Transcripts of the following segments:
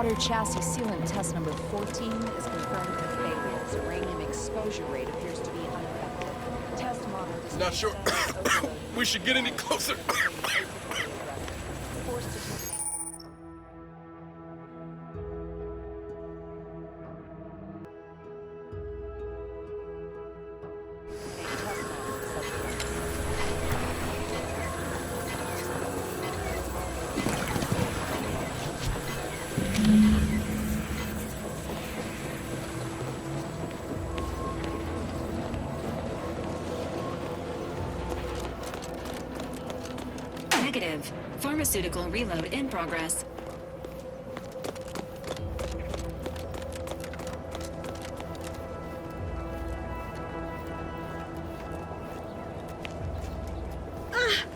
Water chassis sealant test number 14 is confirmed with failure. Uranium exposure rate appears to be unaffected. Test model displays Not sure we should get any closer. Force determining. Negative. Pharmaceutical reload in progress.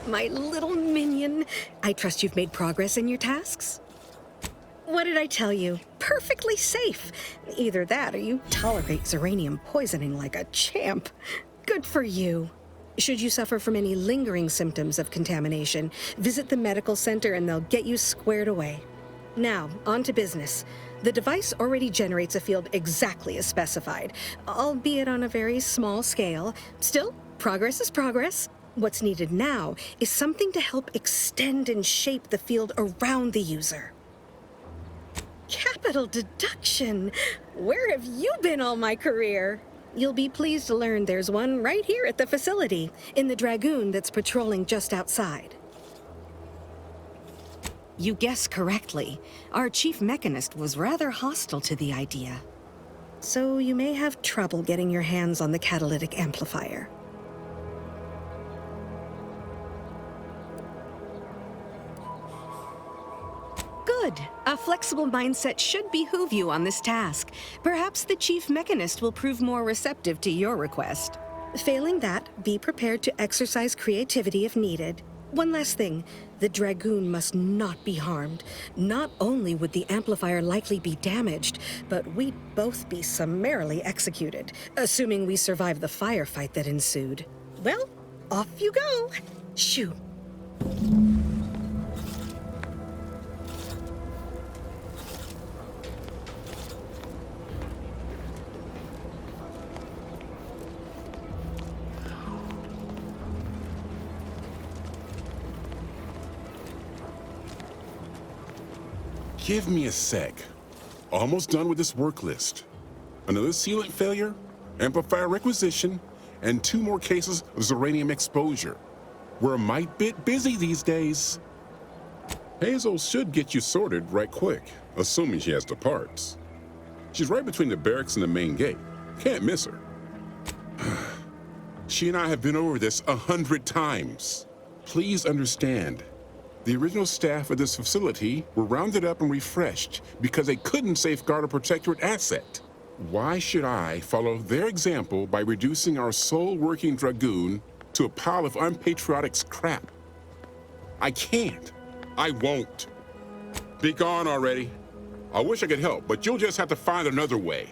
My little minion. I trust you've made progress in your tasks? What did I tell you? Perfectly safe. Either that or you tolerate Zeranium poisoning like a champ. Good for you. Should you suffer from any lingering symptoms of contamination, visit the medical center and they'll get you squared away. Now, on to business. The device already generates a field exactly as specified, albeit on a very small scale. Still, progress is progress. What's needed now is something to help extend and shape the field around the user. Capital deduction! Where have you been all my career? You'll be pleased to learn there's one right here at the facility, in the Dragoon that's patrolling just outside. You guessed correctly. Our chief mechanist was rather hostile to the idea. So you may have trouble getting your hands on the catalytic amplifier. Good. A flexible mindset should behoove you on this task. Perhaps the chief mechanist will prove more receptive to your request. Failing that, be prepared to exercise creativity if needed. One last thing. The Dragoon must not be harmed. Not only would the amplifier likely be damaged, but we'd both be summarily executed, assuming we survive the firefight that ensued. Well, off you go. Shoo. Give me a sec. Almost done with this work list. Another sealant failure, amplifier requisition, and 2 more cases of Zeranium exposure. We're a mite bit busy these days. Hazel should get you sorted right quick, assuming she has the parts. She's right between the barracks and the main gate. Can't miss her. She and I have been over this 100 times. Please understand. The original staff of this facility were rounded up and refreshed because they couldn't safeguard a protectorate asset. Why should I follow their example by reducing our sole working Dragoon to a pile of unpatriotic scrap? I can't. I won't. Be gone already. I wish I could help, but you'll just have to find another way.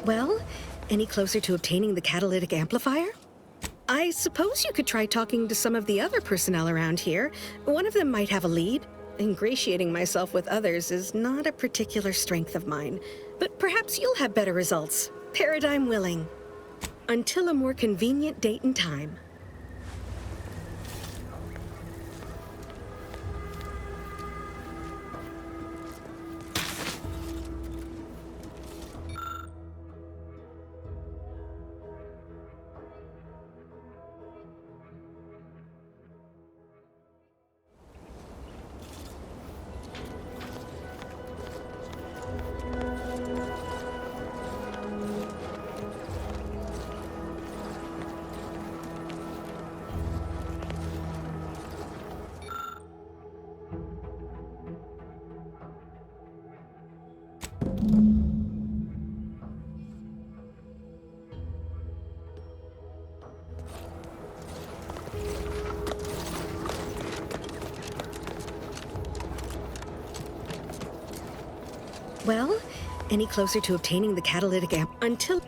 Well, any closer to obtaining the catalytic amplifier? I suppose you could try talking to some of the other personnel around here. One of them might have a lead. Ingratiating myself with others is not a particular strength of mine, but perhaps you'll have better results. Paradigm willing. Until a more convenient date and time. Well, any closer to obtaining the catalytic until...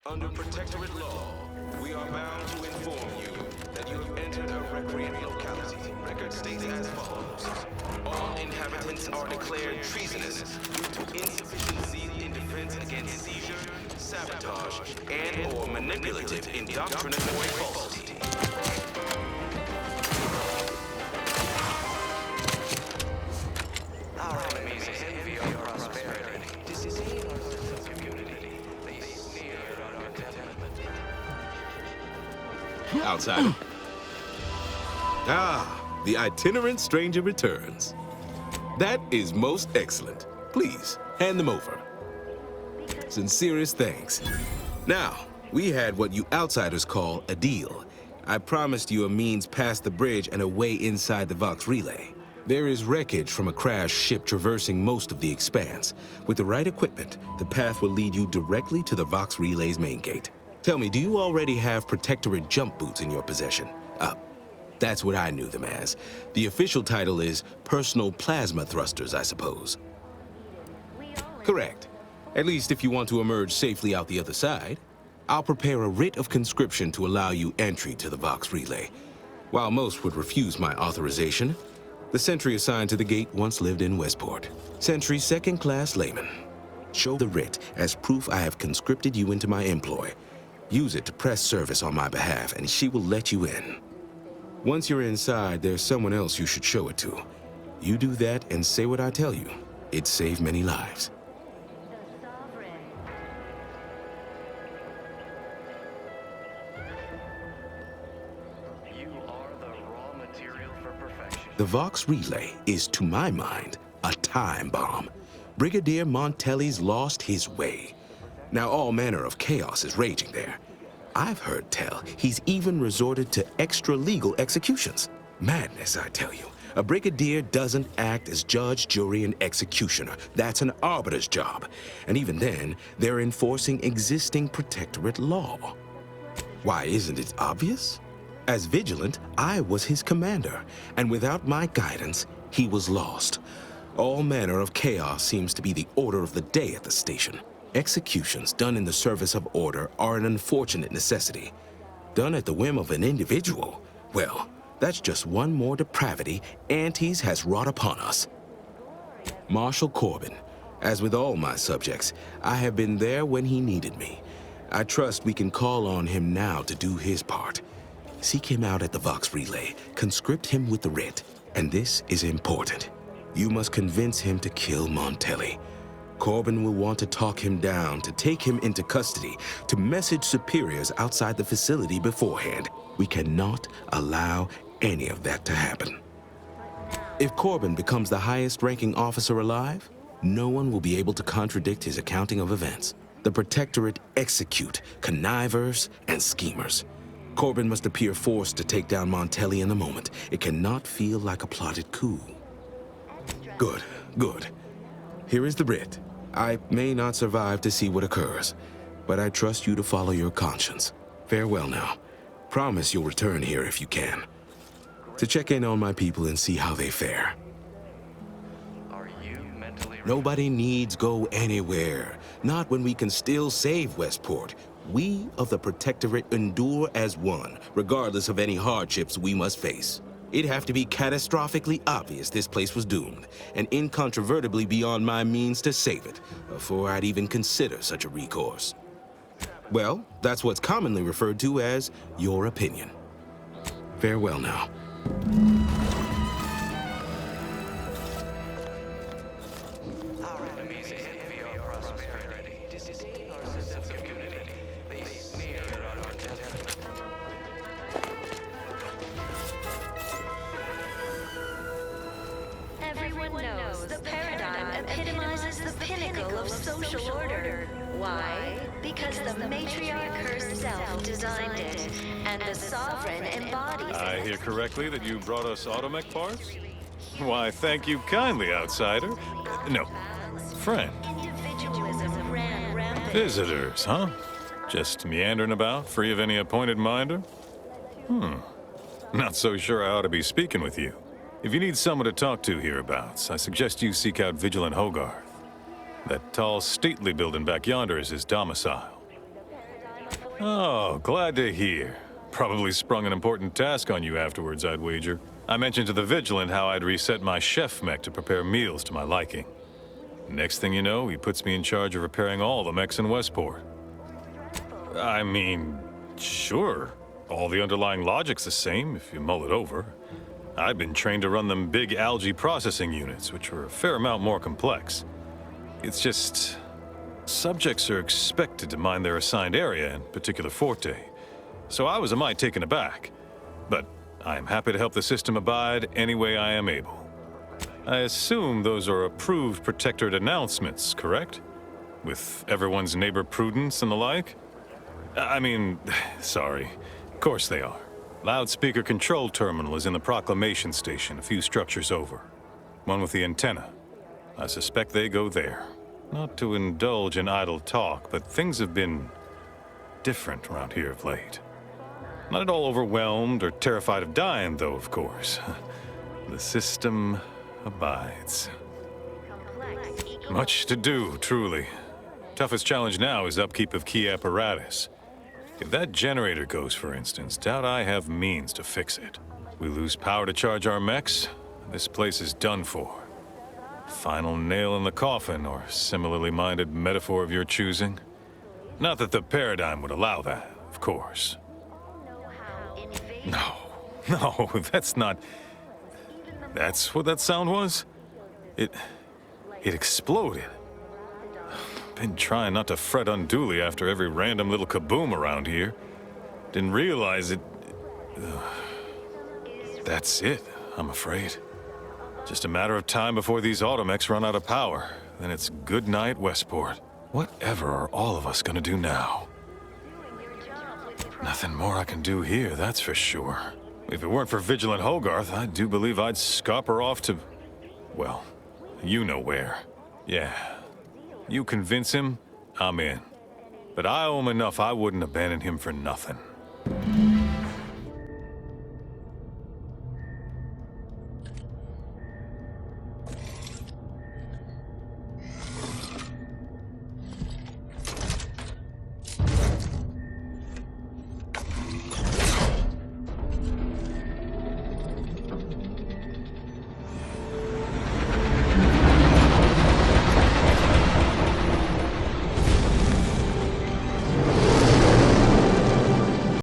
Under protectorate law, we are bound to inform you that you have entered a recreant locality. Record states as follows. All inhabitants are declared treasonous due to insufficiency in defense against seizure, sabotage, and/or manipulative indoctrinatory falsity. Our enemies envy our prosperity, disdain our sense of community. They sneer at our contentment. Outsider. The itinerant stranger returns. That is most excellent. Please, hand them over. Sincerest thanks. Now, we had what you outsiders call a deal. I promised you a means past the bridge and a way inside the Vox Relay. There is wreckage from a crashed ship traversing most of the expanse. With the right equipment, the path will lead you directly to the Vox Relay's main gate. Tell me, do you already have Protectorate jump boots in your possession? That's what I knew them as. The official title is Personal Plasma Thrusters, I suppose. Correct. At least if you want to emerge safely out the other side. I'll prepare a writ of conscription to allow you entry to the Vox Relay. While most would refuse my authorization, the sentry assigned to the gate once lived in Westport. Sentry second-class layman. Show the writ as proof I have conscripted you into my employ. Use it to press service on my behalf, and she will let you in. Once you're inside, there's someone else you should show it to. You do that and say what I tell you. It saved many lives. You are the raw material for perfection. The Vox Relay is, to my mind, a time bomb. Brigadier Montelli's lost his way. Now all manner of chaos is raging there. I've heard tell he's even resorted to extra-legal executions. Madness, I tell you. A brigadier doesn't act as judge, jury, and executioner. That's an arbiter's job. And even then, they're enforcing existing protectorate law. Why, isn't it obvious? As vigilant, I was his commander, and without my guidance, he was lost. All manner of chaos seems to be the order of the day at the station. Executions done in the service of order are an unfortunate necessity. Done at the whim of an individual, well, that's just one more depravity Antes has wrought upon us. Marshal Corbin, as with all my subjects, I have been there when he needed me. I trust we can call on him now to do his part. Seek him out at the Vox Relay, conscript him with the writ, and this is important. You must convince him to kill Montelli. Corbin will want to talk him down, to take him into custody, to message superiors outside the facility beforehand. We cannot allow any of that to happen. If Corbin becomes the highest-ranking officer alive, no one will be able to contradict his accounting of events. The Protectorate execute connivers and schemers. Corbin must appear forced to take down Montelli in a moment. It cannot feel like a plotted coup. Good, good. Here is the writ. I may not survive to see what occurs, but I trust you to follow your conscience. Farewell now. Promise you'll return here if you can, to check in on my people and see how they fare. Nobody needs go anywhere, not when we can still save Westport. We of the Protectorate endure as one, regardless of any hardships we must face. It'd have to be catastrophically obvious this place was doomed, and incontrovertibly beyond my means to save it, before I'd even consider such a recourse. Well, that's what's commonly referred to as your opinion. Farewell now. Everyone knows the paradigm epitomizes the pinnacle of social order. Why? Because the matriarch herself designed it, and the sovereign embodies I it. hear correctly that you brought us automech parts? Why, thank you kindly, outsider. No, friend. Individualism ran rampant. Visitors, huh? Just meandering about, free of any appointed minder? Not so sure I ought to be speaking with you. If you need someone to talk to hereabouts, I suggest you seek out Vigilant Hogarth. That tall, stately building back yonder is his domicile. Oh, glad to hear. Probably sprung an important task on you afterwards, I'd wager. I mentioned to the Vigilant how I'd reset my chef mech to prepare meals to my liking. Next thing you know, he puts me in charge of repairing all the mechs in Westport. I mean, sure. All the underlying logic's the same, if you mull it over. I've been trained to run them big algae processing units, which are a fair amount more complex. It's just, subjects are expected to mind their assigned area and particular forte. So I was a mite taken aback. But I am happy to help the system abide any way I am able. I assume those are approved Protectorate announcements, correct? With everyone's neighbor prudence and the like? I mean, sorry. Of course they are. Loudspeaker control terminal is in the proclamation station, a few structures over. One with the antenna. I suspect they go there. Not to indulge in idle talk, but things have been different around here of late. Not at all overwhelmed or terrified of dying, though, of course. The system abides. Much to do, truly. Toughest challenge now is upkeep of key apparatus. If that generator goes, for instance, doubt I have means to fix it. We lose power to charge our mechs, this place is done for. Final nail in the coffin, or similarly minded metaphor of your choosing. Not that the paradigm would allow that, of course. No, that's not... That's what that sound was? It exploded. Been trying not to fret unduly after every random little kaboom around here. Didn't realize it... That's it, I'm afraid. Just a matter of time before these automechs run out of power. Then it's good night, Westport. Whatever are all of us gonna do now? Nothing more I can do here, that's for sure. If it weren't for Vigilant Hogarth, I do believe I'd scupper off to... Well, you know where. Yeah. You convince him, I'm in. But I owe him enough I wouldn't abandon him for nothing.